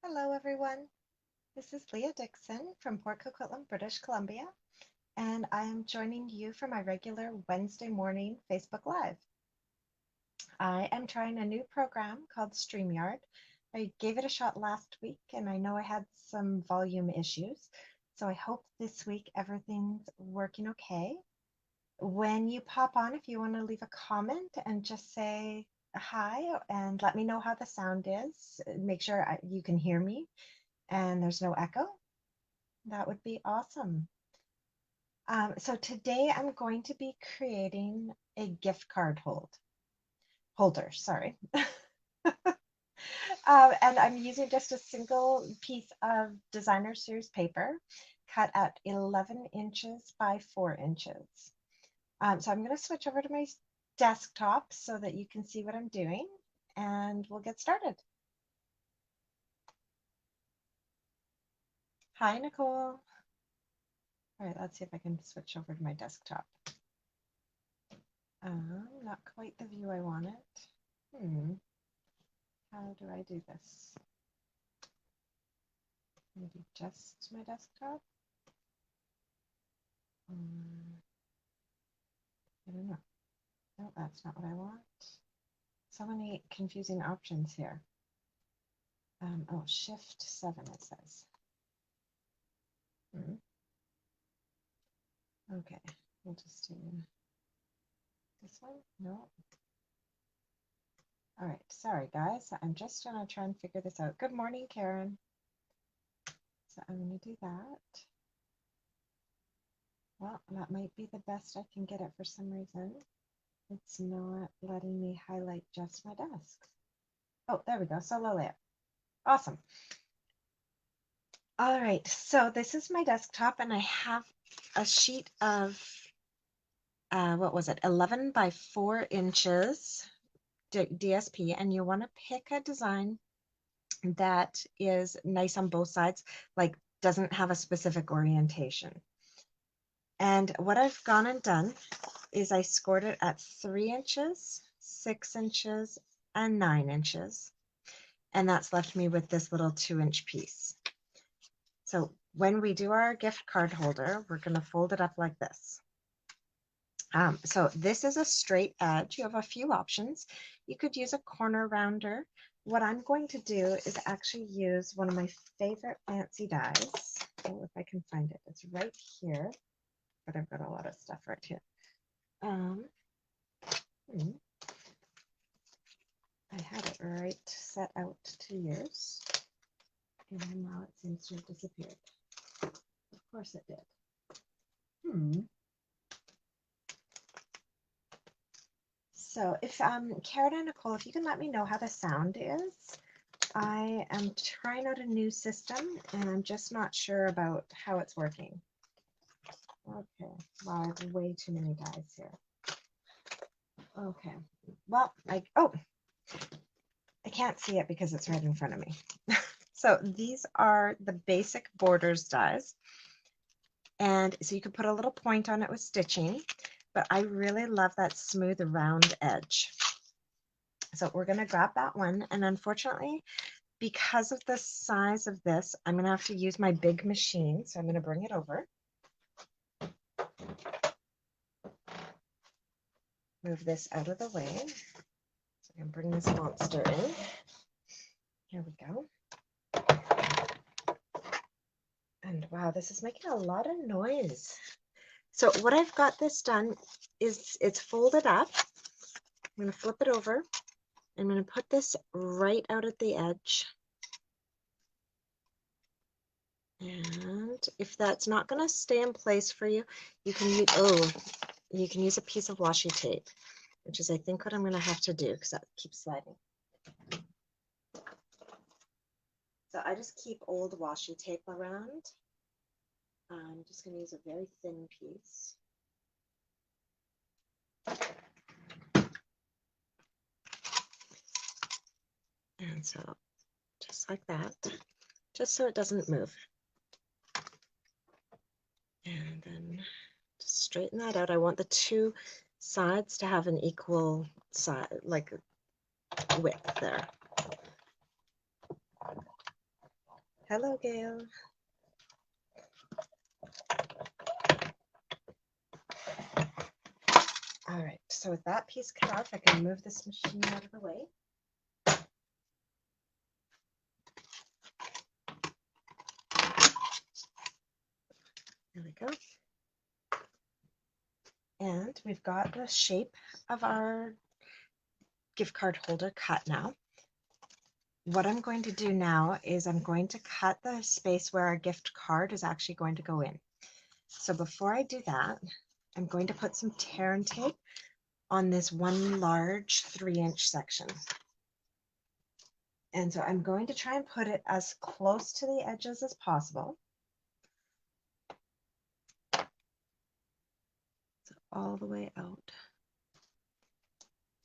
Hello, everyone. This is Leah Dixon from Port Coquitlam, British Columbia, and I am joining you for my regular Wednesday morning Facebook Live. I am trying a new program called StreamYard. I gave it a shot last week, and I know I had some volume issues, so I hope this week everything's working okay. When you pop on, if you want to leave a comment and just say hi and let me know how the sound is, make sure you can hear me and there's no echo, that would be awesome. So today I'm going to be creating a gift card holder, sorry. And I'm using just a single piece of designer series paper cut at 11 inches by 4 inches. So I'm going to switch over to my desktop so that you can see what I'm doing, and we'll get started. Hi, Nicole. All right, let's see if I can switch over to my desktop. Not quite the view I wanted. How do I do this? Maybe just my desktop? I don't know. No, that's not what I want. So many confusing options here. Oh, Shift 7 it says. Okay, we'll just do this one. No. All right, sorry guys. I'm just gonna try and figure this out. Good morning, Karen. So I'm gonna do that. Well, that might be the best I can get it for some reason. It's not letting me highlight just my desk. Oh, there we go, solo layout. Awesome. All right, so this is my desktop and I have a sheet of, what was it, 11 by 4 inches DSP, and you want to pick a design that is nice on both sides, like doesn't have a specific orientation. And what I've gone and done is I scored it at 3 inches, 6 inches, and 9 inches. And that's left me with this little 2-inch piece. So when we do our gift card holder, we're going to fold it up like this. So this is a straight edge. You have a few options. You could use a corner rounder. What I'm going to do is actually use one of my favorite fancy dies. Oh, if I can find it, it's right here, but I've got a lot of stuff right here. I had it right set out to use, and now it seems to have disappeared. Of course it did. So if Karen and Nicole, if you can let me know how the sound is. I am trying out a new system and I'm just not sure about how it's working. Okay, wow, I have way too many dies here. Okay, well, I can't see it because it's right in front of me. So these are the basic borders dies. And so you could put a little point on it with stitching, but I really love that smooth round edge. So we're going to grab that one. And unfortunately, because of the size of this, I'm going to have to use my big machine. So I'm going to bring it over. Move this out of the way. So I can bring this monster in. Here we go. And wow, this is making a lot of noise. So what I've got this done is it's folded up. I'm going to flip it over. I'm going to put this right out at the edge. And if that's not going to stay in place for you, you can use a piece of washi tape, which is I think what I'm going to have to do because that keeps sliding. So I just keep old washi tape around. I'm just going to use a very thin piece. And so just like that, just so it doesn't move. And then just straighten that out. I want the two sides to have an equal side, like width there. Hello, Gail. All right, so with that piece cut off, I can move this machine out of the way. There we go. And we've got the shape of our gift card holder cut now. What I'm going to do now is I'm going to cut the space where our gift card is actually going to go in. So before I do that, I'm going to put some tear and tape on this one large 3-inch section. And so I'm going to try and put it as close to the edges as possible. So all the way out.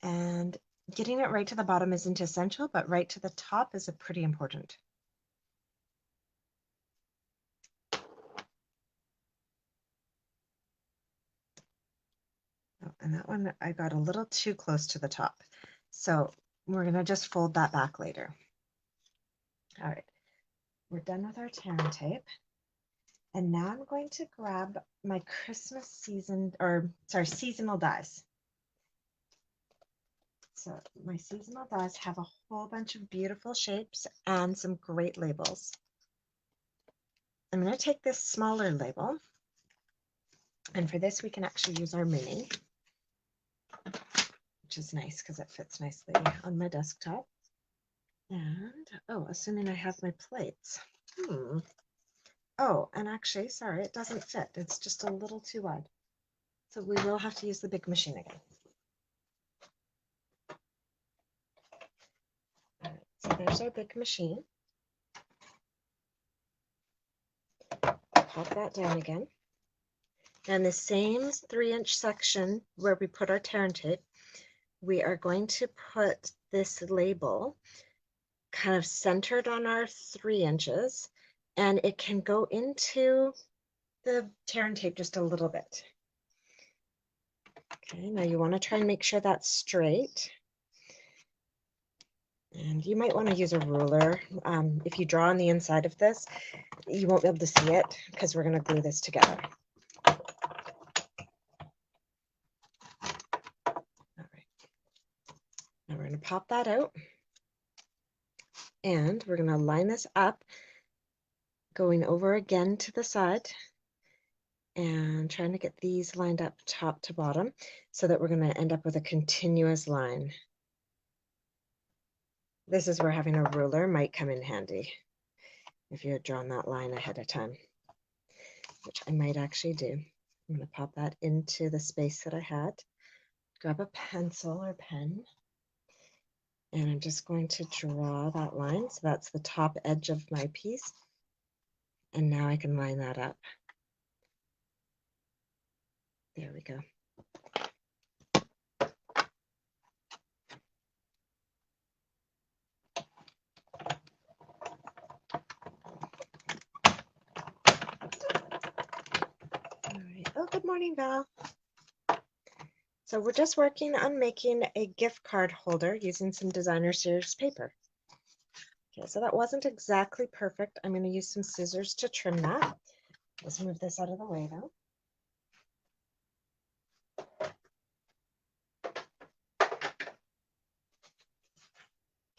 And getting it right to the bottom isn't essential, but right to the top is pretty important. Oh, and that one I got a little too close to the top. So we're going to just fold that back later. All right, we're done with our tear and tape. And now I'm going to grab my Christmas seasonal dies. So my seasonal dies have a whole bunch of beautiful shapes and some great labels. I'm going to take this smaller label, and for this we can actually use our mini, which is nice because it fits nicely on my desktop. And oh, assuming I have my plates. Oh, and actually, sorry, it doesn't fit. It's just a little too wide. So we will have to use the big machine again. All right, so there's our big machine. Pop that down again. And the same 3-inch section where we put our tear and tape, we are going to put this label kind of centered on our 3 inches, and it can go into the tear and tape just a little bit. Okay, now you want to try and make sure that's straight. And you might want to use a ruler. If you draw on the inside of this, you won't be able to see it because we're going to glue this together. All right. Now we're going to pop that out. And we're going to line this up, going over again to the side and trying to get these lined up top to bottom so that we're going to end up with a continuous line. This is where having a ruler might come in handy if you had drawn that line ahead of time, which I might actually do. I'm going to pop that into the space that I had, grab a pencil or pen, and I'm just going to draw that line. So that's the top edge of my piece. And now I can line that up. There we go. Oh, good morning, Val. So we're just working on making a gift card holder using some designer series paper. Okay, so that wasn't exactly perfect. I'm going to use some scissors to trim that. Let's move this out of the way though.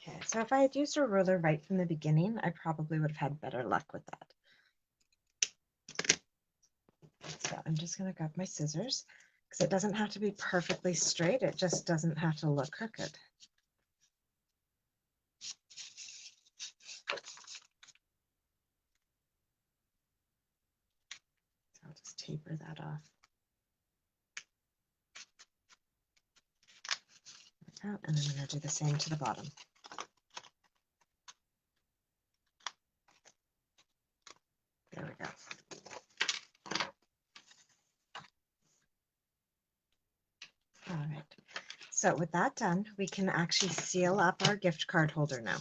Okay, so if I had used a ruler right from the beginning, I probably would have had better luck with that. So I'm just going to grab my scissors because it doesn't have to be perfectly straight. It just doesn't have to look crooked. So I'll just taper that off. And I'm going to do the same to the bottom. There we go. All right. So with that done, we can actually seal up our gift card holder now.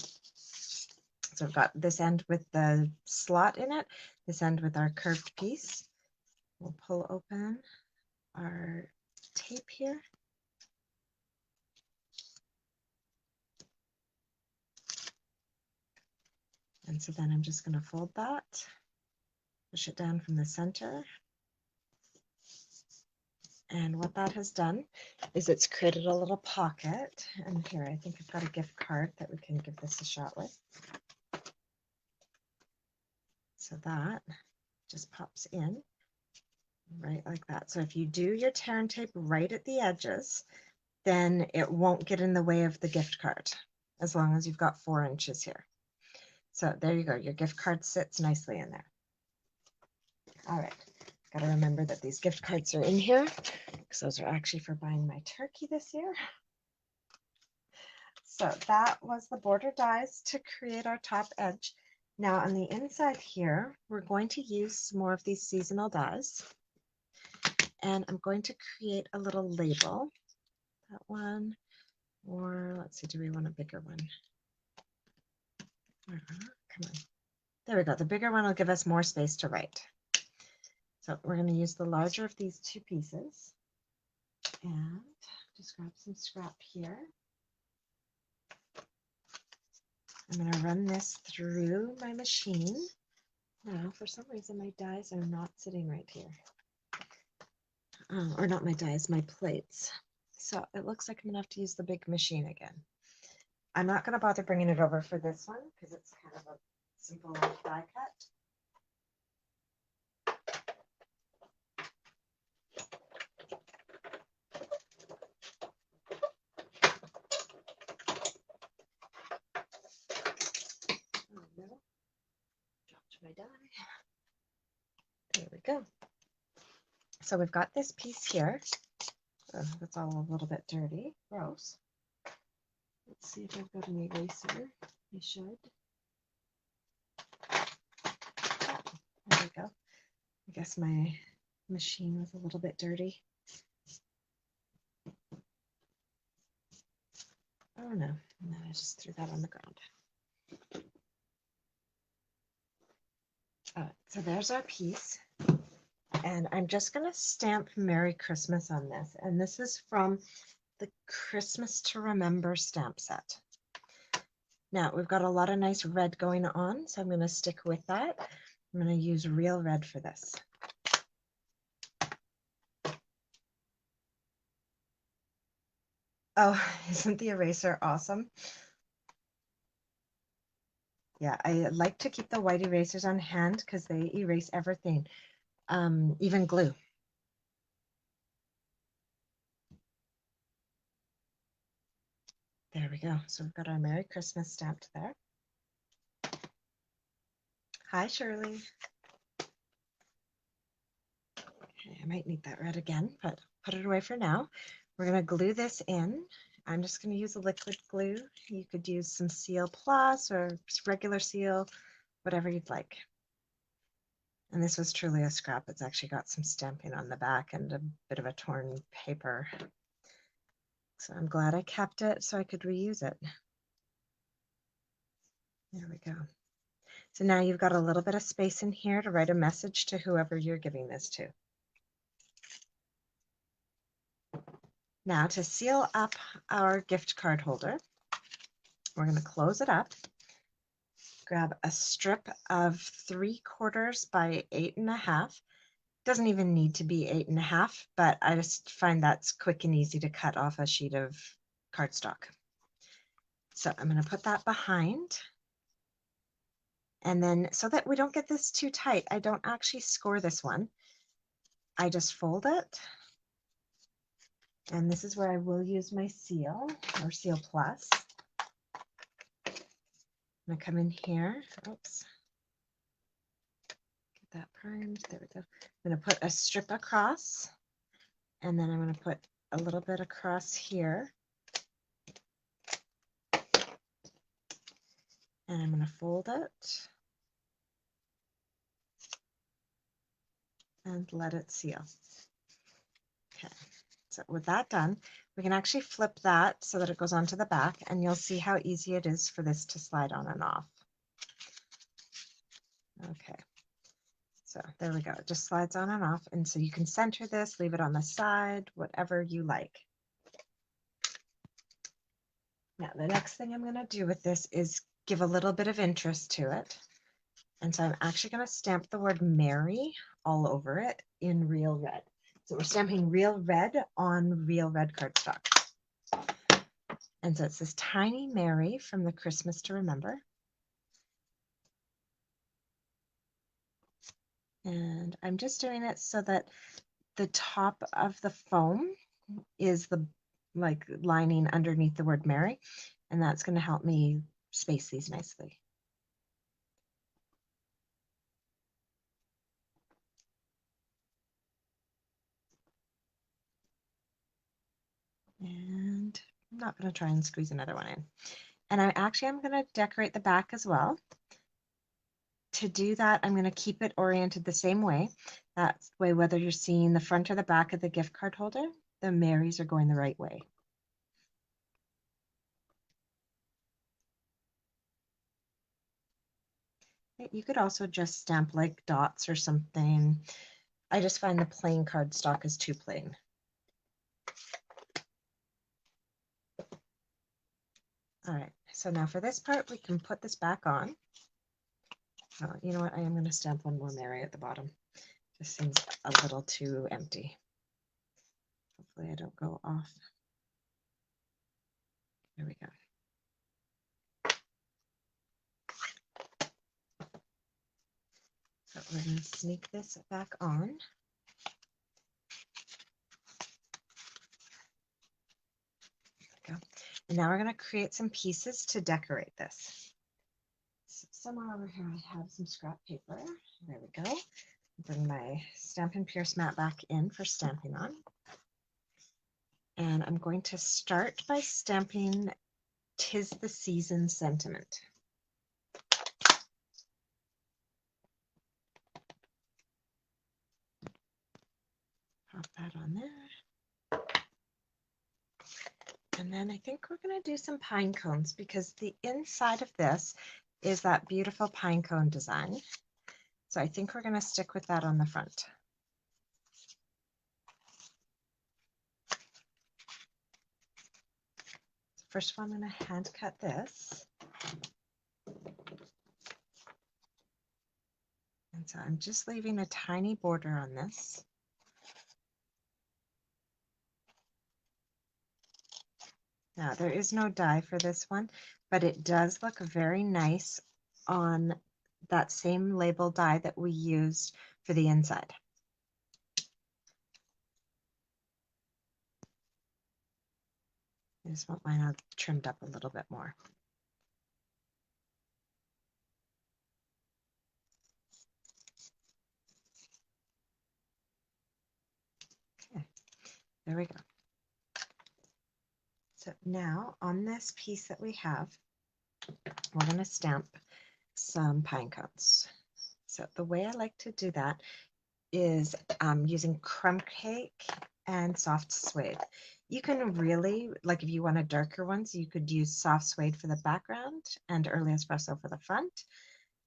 So I've got this end with the slot in it, this end with our curved piece. We'll pull open our tape here. And so then I'm just going to fold that, push it down from the center. And what that has done is it's created a little pocket. And here, I think I've got a gift card that we can give this a shot with. So that just pops in right like that. So if you do your tear and tape right at the edges, then it won't get in the way of the gift card, as long as you've got 4 inches here. So there you go. Your gift card sits nicely in there. All right. Got to remember that these gift cards are in here because those are actually for buying my turkey this year. So that was the border dies to create our top edge. Now on the inside here, we're going to use some more of these seasonal dies. And I'm going to create a little label. That one, or let's see, do we want a bigger one? Come on. There we go. The bigger one will give us more space to write. So we're going to use the larger of these 2 pieces. And just grab some scrap here. I'm going to run this through my machine. Now, for some reason, my dies are not sitting right here. Or not my dies, my plates. So it looks like I'm going to have to use the big machine again. I'm not going to bother bringing it over for this one because it's kind of a simple die cut. Dropped my die. There we go. So we've got this piece here. Oh, that's all a little bit dirty. Gross. Let's see if I've got an eraser. I should. Oh, there we go. I guess my machine was a little bit dirty. Oh no, and then I just threw that on the ground. So there's our piece. And I'm just going to stamp Merry Christmas on this. And this is from the Christmas to Remember stamp set. Now we've got a lot of nice red going on, so I'm going to stick with that. I'm going to use real red for this. Oh, isn't the eraser awesome? Yeah, I like to keep the white erasers on hand because they erase everything, even glue. There we go. So we've got our Merry Christmas stamped there. Hi, Shirley. Okay, I might need that red again, but put it away for now. We're going to glue this in. I'm just going to use a liquid glue. You could use some Seal Plus or regular seal, whatever you'd like. And this was truly a scrap. It's actually got some stamping on the back and a bit of a torn paper. So I'm glad I kept it so I could reuse it. There we go. So now you've got a little bit of space in here to write a message to whoever you're giving this to. Now to seal up our gift card holder, we're going to close it up. Grab a strip of 3/4 by 8.5. Doesn't even need to be 8.5, but I just find that's quick and easy to cut off a sheet of cardstock. So I'm going to put that behind. And then so that we don't get this too tight, I don't actually score this one. I just fold it. And this is where I will use my seal or Seal Plus. I'm going to come in here. Oops. Get that primed. There we go. I'm going to put a strip across. And then I'm going to put a little bit across here. And I'm going to fold it. And let it seal. Okay. So with that done, we can actually flip that so that it goes onto the back, and you'll see how easy it is for this to slide on and off. Okay, so there we go. It just slides on and off, and so you can center this, leave it on the side, whatever you like. Now, the next thing I'm going to do with this is give a little bit of interest to it. And so I'm actually going to stamp the word Mary all over it in real red. So we're stamping real red on real red cardstock. And so it's this tiny Mary from the Christmas to Remember. And I'm just doing it so that the top of the foam is the like lining underneath the word Mary. And that's going to help me space these nicely. And I'm not going to try and squeeze another one in. And I'm going to decorate the back as well. To do that, I'm going to keep it oriented the same way. That way, whether you're seeing the front or the back of the gift card holder, the Marys are going the right way. You could also just stamp like dots or something. I just find the plain cardstock is too plain. All right, so now for this part, we can put this back on. Oh, you know what? I am going to stamp one more Mary at the bottom. This seems a little too empty. Hopefully I don't go off. There we go. So we're going to sneak this back on. There we go. And now we're going to create some pieces to decorate this. So somewhere over here I have some scrap paper. There we go. Bring my Stampin' Pierce mat back in for stamping on. And I'm going to start by stamping "'Tis the Season" sentiment. Pop that on there. And then I think we're going to do some pine cones because the inside of this is that beautiful pine cone design. So I think we're going to stick with that on the front. First of all, I'm going to hand cut this. And so I'm just leaving a tiny border on this. Now, there is no die for this one, but it does look very nice on that same label die that we used for the inside. I just want mine trimmed up a little bit more. Okay, there we go. So now on this piece that we have, we're going to stamp some pine cones. So the way I like to do that is using crumb cake and soft suede. You can really, like if you wanted darker ones, you could use soft suede for the background and early espresso for the front.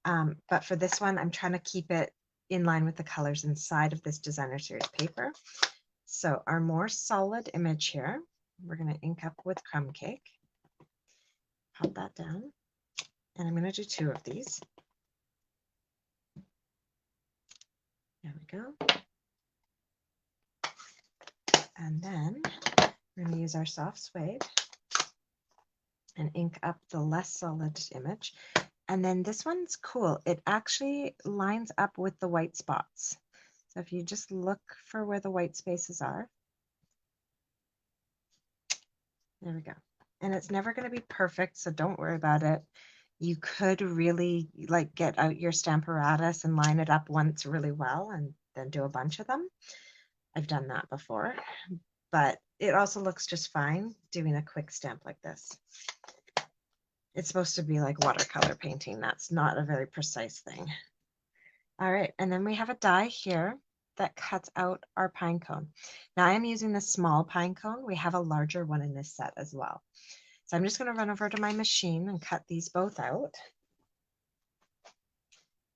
But for this one, I'm trying to keep it in line with the colors inside of this designer series paper. So our more solid image here, we're going to ink up with crumb cake. Pop that down. And I'm going to do 2 of these. There we go. And then we're going to use our soft suede and ink up the less solid image. And then this one's cool. It actually lines up with the white spots. So if you just look for where the white spaces are, there we go. And it's never going to be perfect, so don't worry about it. You could really like get out your Stamparatus and line it up once really well and then do a bunch of them. I've done that before, but it also looks just fine doing a quick stamp like this. It's supposed to be like watercolor painting. That's not a very precise thing. All right, and then we have a die here that cuts out our pine cone. Now I am using the small pine cone. We have a larger one in this set as well. So I'm just going to run over to my machine and cut these both out.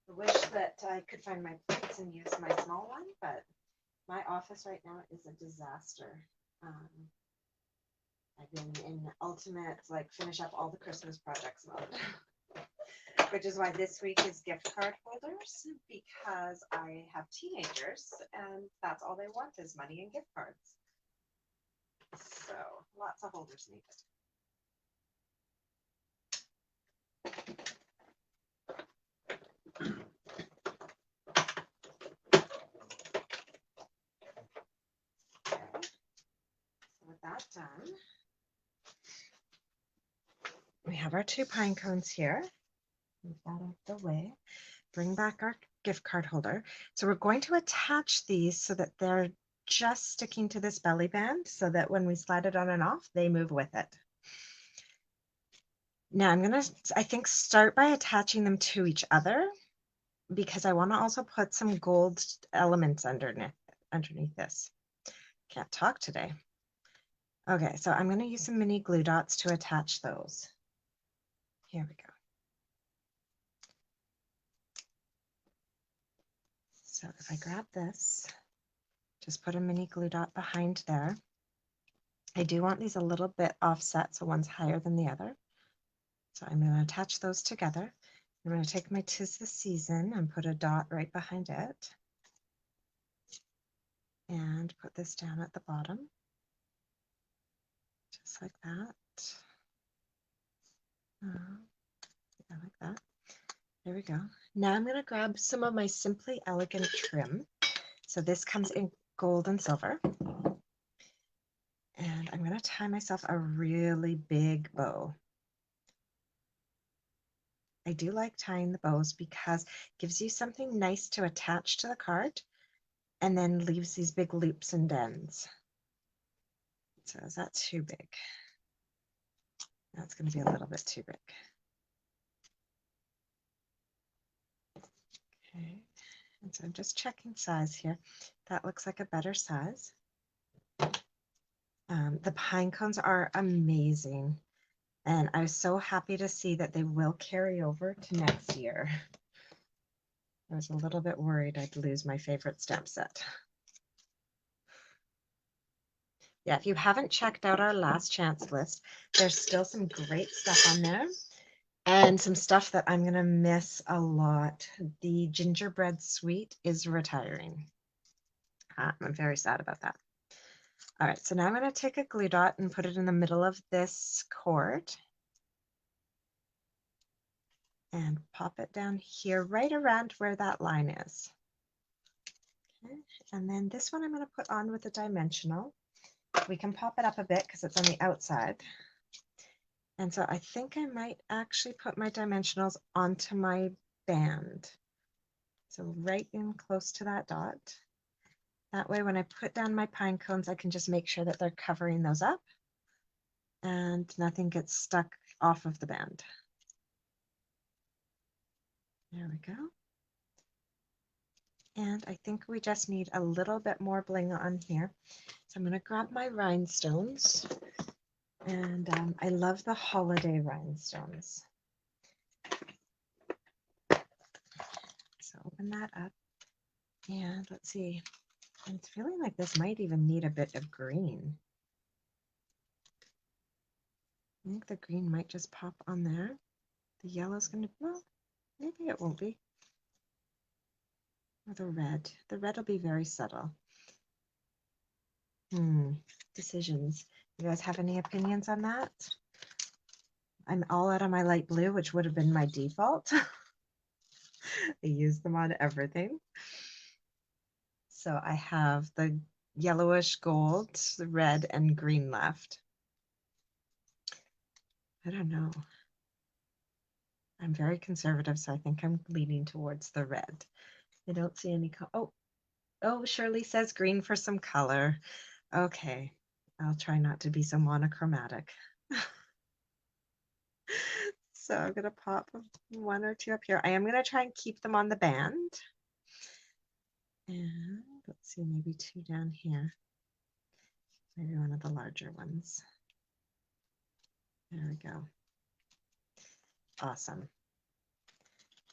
I wish that I could find my plates and use my small one, but my office right now is a disaster. I've been in ultimate, like, finish up all the Christmas projects mode. which is why this week is gift card holders, because I have teenagers and that's all they want is money and gift cards. So lots of holders needed. With that done, we have our 2 pine cones here. Move that out of the way. Bring back our gift card holder. So we're going to attach these so that they're just sticking to this belly band so that when we slide it on and off, they move with it. Now I'm going to, I think, start by attaching them to each other because I want to also put some gold elements underneath this. Can't talk today. Okay, so I'm going to use some mini glue dots to attach those. Here we go. So if I grab this, just put a mini glue dot behind there. I do want these a little bit offset, so one's higher than the other. So I'm going to attach those together. I'm going to take my 'Tis the Season and put a dot right behind it. And put this down at the bottom. Just like that. Yeah, like that. There we go. Now I'm going to grab some of my Simply Elegant trim. So this comes in gold and silver. And I'm going to tie myself a really big bow. I do like tying the bows because it gives you something nice to attach to the card and then leaves these big loops and ends. So is that too big? That's going to be a little bit too big. Okay, and so I'm just checking size here. That looks like a better size. The pine cones are amazing. And I was so happy to see that they will carry over to next year. I was a little bit worried I'd lose my favorite stamp set. Yeah, if you haven't checked out our last chance list, there's still some great stuff on there and some stuff that I'm going to miss a lot. The gingerbread suite is retiring. I'm very sad about that. All right, so now I'm going to take a glue dot and put it in the middle of this cord. And pop it down here right around where that line is. Okay, and then this one I'm going to put on with a dimensional. We can pop it up a bit because it's on the outside. And so I think I might actually put my dimensionals onto my band. So right in close to that dot. That way when I put down my pine cones, I can just make sure that they're covering those up and nothing gets stuck off of the band. There we go. And I think we just need a little bit more bling on here. So I'm going to grab my rhinestones. And I love the holiday rhinestones. So open that up. And let's see. I'm feeling like this might even need a bit of green. I think the green might just pop on there. The yellow's going to, well, maybe it won't be. Or the red. The red will be very subtle. Decisions. You guys have any opinions on that? I'm all out of my light blue, which would have been my default. I use them on everything. So I have the yellowish gold, the red, and green left. I don't know. I'm very conservative, so I think I'm leaning towards the red. I don't see any. Oh, Shirley says green for some color. Okay, I'll try not to be so monochromatic. So I'm going to pop 1 or 2 up here. I am going to try and keep them on the band. And let's see, maybe 2 down here. Maybe one of the larger ones. There we go. Awesome.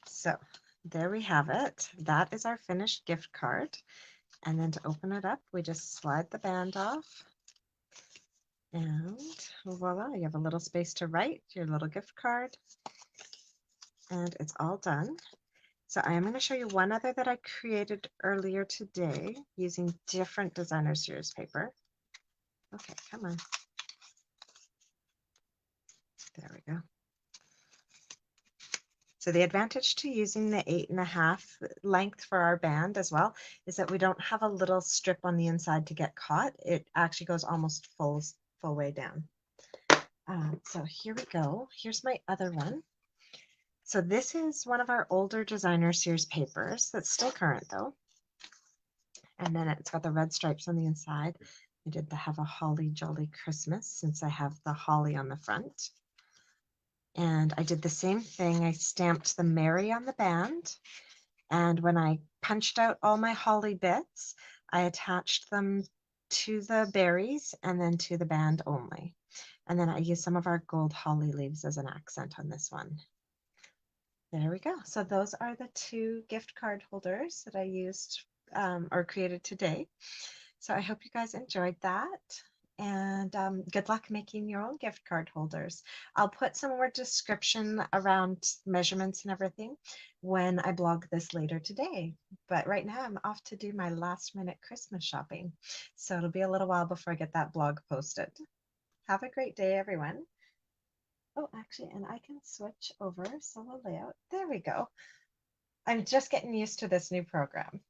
So there we have it. That is our finished gift card. And then to open it up, we just slide the band off. And voila, you have a little space to write your little gift card. and it's all done. So I am going to show you one other that I created earlier today using different designer series paper. Okay, come on. There we go. So the advantage to using the 8.5 length for our band as well is that we don't have a little strip on the inside to get caught. It actually goes almost full way down. So here we go. Here's my other one. So this is one of our older designer series papers that's still current though. And then it's got the red stripes on the inside. I did have a holly jolly Christmas since I have the holly on the front. And I did the same thing. I stamped the Mary on the band. And when I punched out all my holly bits, I attached them to the berries and then to the band only. And then I used some of our gold holly leaves as an accent on this one. There we go. So those are the 2 gift card holders that I used or created today. So I hope you guys enjoyed that. And good luck making your own gift card holders. I'll put some more description around measurements and everything when I blog this later today. But right now I'm off to do my last minute Christmas shopping. So it'll be a little while before I get that blog posted. Have a great day, everyone. Oh, actually, and I can switch over solo layout. There we go. I'm just getting used to this new program.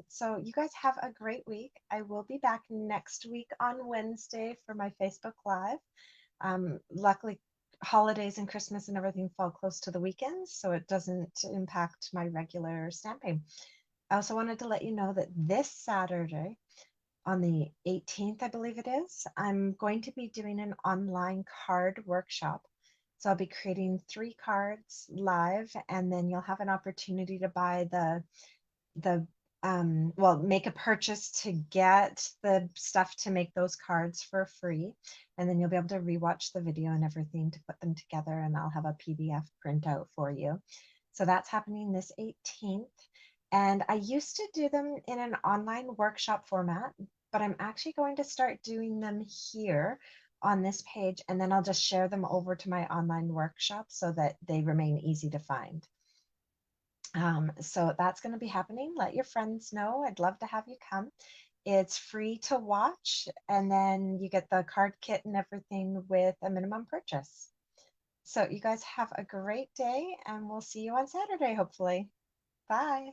So you guys have a great week. I will be back next week on Wednesday for my Facebook Live. Luckily, holidays and Christmas and everything fall close to the weekends, so it doesn't impact my regular stamping. I also wanted to let you know that this Saturday, on the 18th, I believe it is, I'm going to be doing an online card workshop. So I'll be creating 3 cards live, and then you'll have an opportunity to buy well, make a purchase to get the stuff to make those cards for free. And then you'll be able to rewatch the video and everything to put them together, and I'll have a PDF printout for you. So that's happening this 18th. And I used to do them in an online workshop format, but I'm actually going to start doing them here on this page, and then I'll just share them over to my online workshop so that they remain easy to find. So that's going to be happening. Let your friends know. I'd love to have you come. It's free to watch, and then you get the card kit and everything with a minimum purchase. So you guys have a great day, and we'll see you on Saturday, hopefully. Bye.